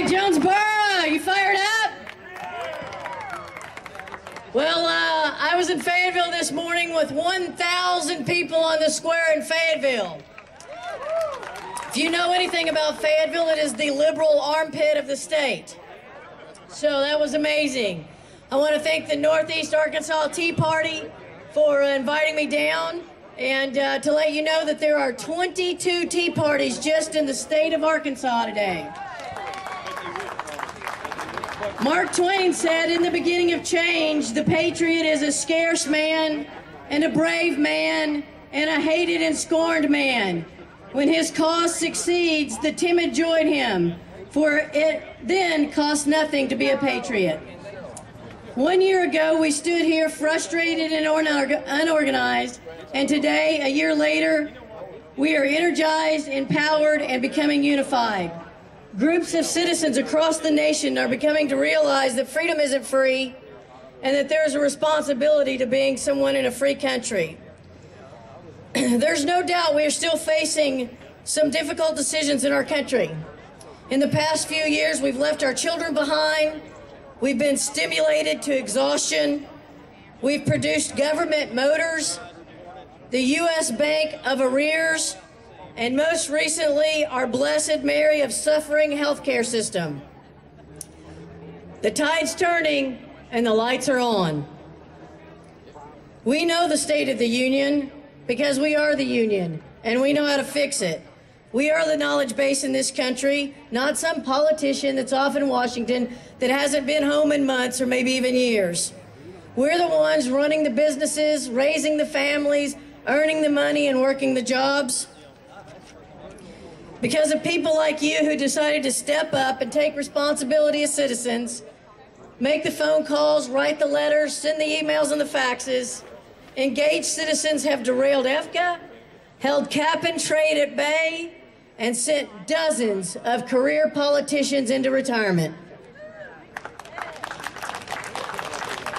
right, Jonesboro, you fired up? Well, I was in Fayetteville this morning with 1,000 people on the square in Fayetteville. If you know anything about Fayetteville, it is the liberal armpit of the state. So that was amazing. I want to thank the Northeast Arkansas Tea Party for inviting me down, and to let you know that there are 22 tea parties just in the state of Arkansas today. Mark Twain said, in the beginning of change, the patriot is a scarce man and a brave man and a hated and scorned man. When his cause succeeds, the timid join him, for it then costs nothing to be a patriot. 1 year ago, we stood here frustrated and unorganized, and today, a year later, we are energized, empowered, and becoming unified. Groups of citizens across the nation are beginning to realize that freedom isn't free and that there is a responsibility to being someone in a free country. There's no doubt we are still facing some difficult decisions in our country. In the past few years, we've left our children behind. We've been stimulated to exhaustion. We've produced government motors, the U.S. Bank of arrears, and most recently, our Blessed Mary of suffering healthcare system. The tide's turning and the lights are on. We know the state of the union because we are the union and we know how to fix it. We are the knowledge base in this country, not some politician that's off in Washington that hasn't been home in months or maybe even years. We're the ones running the businesses, raising the families, earning the money and working the jobs. Because of people like you who decided to step up and take responsibility as citizens, make the phone calls, write the letters, send the emails and the faxes, engaged citizens have derailed EFCA, held cap and trade at bay, and sent dozens of career politicians into retirement.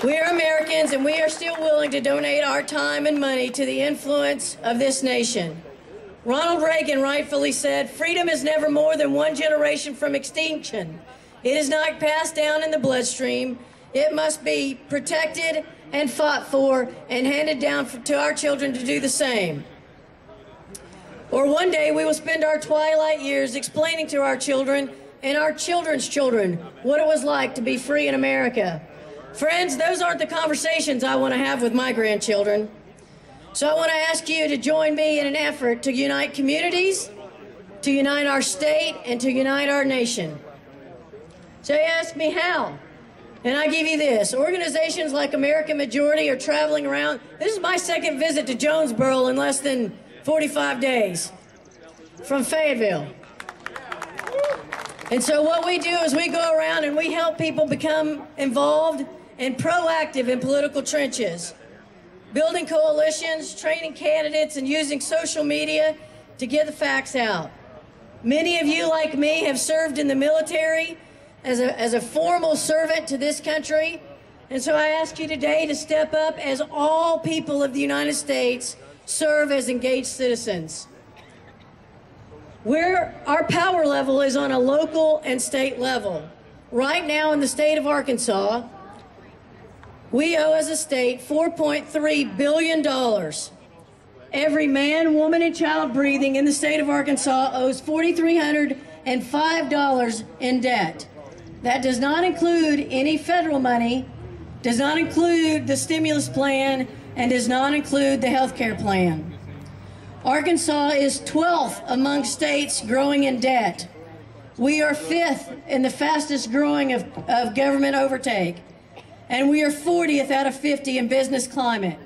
We are Americans, and we are still willing to donate our time and money to the influence of this nation. Ronald Reagan rightfully said, freedom is never more than one generation from extinction. It is not passed down in the bloodstream. It must be protected and fought for and handed down to our children to do the same. Or one day we will spend our twilight years explaining to our children and our children's children what it was like to be free in America. Friends, those aren't the conversations I want to have with my grandchildren. So I want to ask you to join me in an effort to unite communities, to unite our state, and to unite our nation. So you ask me how, and I give you this. Organizations like American Majority are traveling around. This is my second visit to Jonesboro in less than 45 days from Fayetteville. And so what we do is we go around and we help people become involved and proactive in political trenches, building coalitions, training candidates, and using social media to get the facts out. Many of you, like me, have served in the military as a formal servant to this country. And so I ask you today to step up as all people of the United States serve as engaged citizens. Our power level is on a local and state level. Right now in the state of Arkansas, we owe as a state $4.3 billion. Every man, woman, and child breathing in the state of Arkansas owes $4,305 in debt. That does not include any federal money, does not include the stimulus plan, and does not include the health care plan. Arkansas is 12th among states growing in debt. We are 5th in the fastest growing of government overtake. And we are 40th out of 50 in business climate.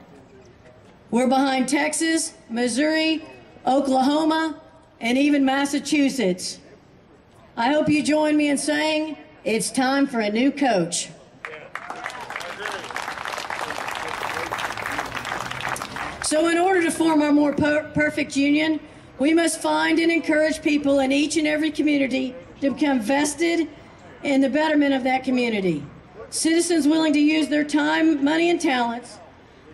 We're behind Texas, Missouri, Oklahoma, and even Massachusetts. I hope you join me in saying it's time for a new coach. So in order to form our more perfect union, we must find and encourage people in each and every community to become vested in the betterment of that community. Citizens willing to use their time, money, and talents.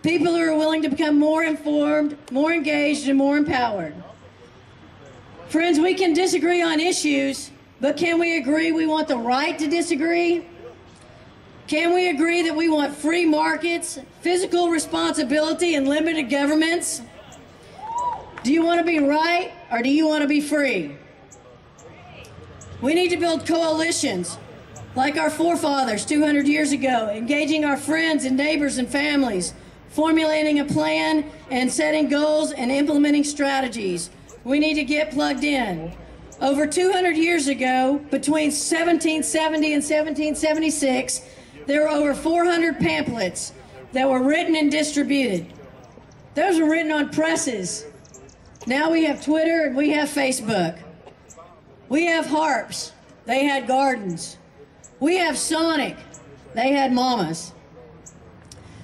People who are willing to become more informed, more engaged, and more empowered. Friends, we can disagree on issues, But can we agree we want the right to disagree? Can we agree that we want free markets, physical responsibility, and limited governments? Do you want to be right, or do you want to be free? We need to build coalitions like our forefathers 200 years ago, engaging our friends and neighbors and families, formulating a plan and setting goals and implementing strategies. We need to get plugged in. Over 200 years ago, between 1770 and 1776, there were over 400 pamphlets that were written and distributed. Those were written on presses. Now we have Twitter and we have Facebook. We have harps. They had gardens. We have Sonic. They had mamas.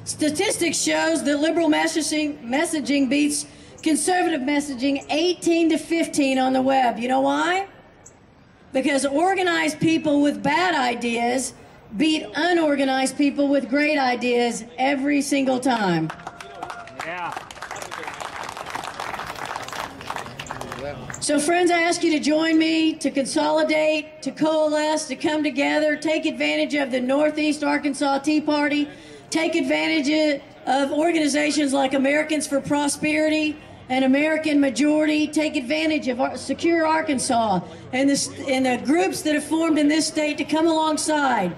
Statistics shows that liberal messaging beats conservative messaging 18 to 15 on the web. You know why? Because organized people with bad ideas beat unorganized people with great ideas every single time. Yeah. So friends, I ask you to join me, to consolidate, to coalesce, to come together, take advantage of the Northeast Arkansas Tea Party, take advantage of organizations like Americans for Prosperity and American Majority, take advantage of Secure Arkansas and the groups that have formed in this state to come alongside.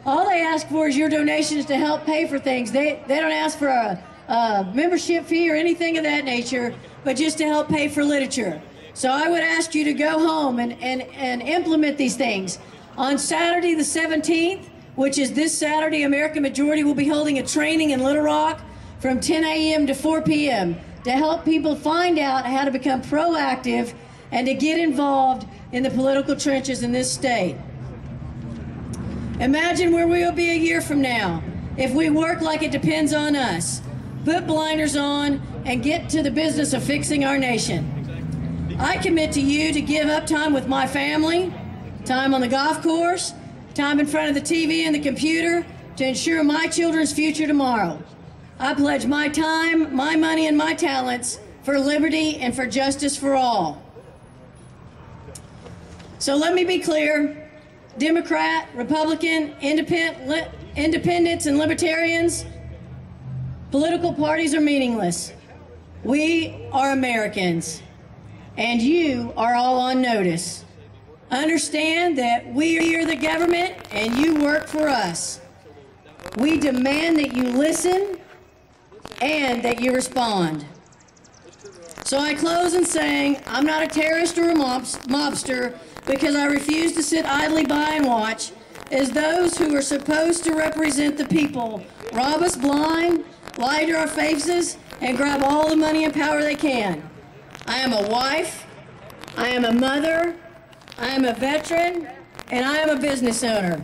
All they ask for is your donations to help pay for things. They don't ask for a membership fee or anything of that nature, but just to help pay for literature. So I would ask you to go home and implement these things. On Saturday the 17th, which is this Saturday, American Majority will be holding a training in Little Rock from 10 a.m. to 4 p.m. to help people find out how to become proactive and to get involved in the political trenches in this state. Imagine where we will be a year from now if we work like it depends on us, put blinders on, and get to the business of fixing our nation. I commit to you to give up time with my family, time on the golf course, time in front of the TV and the computer to ensure my children's future tomorrow. I pledge my time, my money, and my talents for liberty and for justice for all. So let me be clear, Democrat, Republican, independents, and libertarians, political parties are meaningless. We are Americans, and you are all on notice. Understand that we are the government and you work for us. We demand that you listen and that you respond. So I close in saying I'm not a terrorist or a mobster because I refuse to sit idly by and watch as those who are supposed to represent the people rob us blind, lie to our faces, and grab all the money and power they can. I am a wife, I am a mother, I am a veteran, and I am a business owner.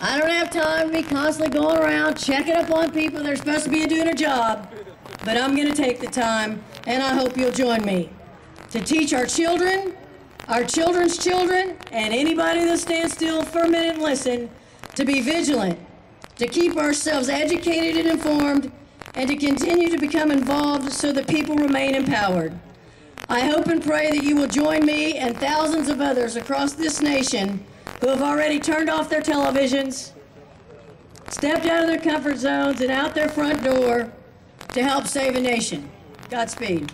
I don't have time to be constantly going around checking up on people that are supposed to be doing a job, but I'm going to take the time, and I hope you'll join me, to teach our children, our children's children, and anybody that stands still for a minute and listen, to be vigilant, to keep ourselves educated and informed, and to continue to become involved so that people remain empowered. I hope and pray that you will join me and thousands of others across this nation who have already turned off their televisions, stepped out of their comfort zones and out their front door to help save a nation. Godspeed.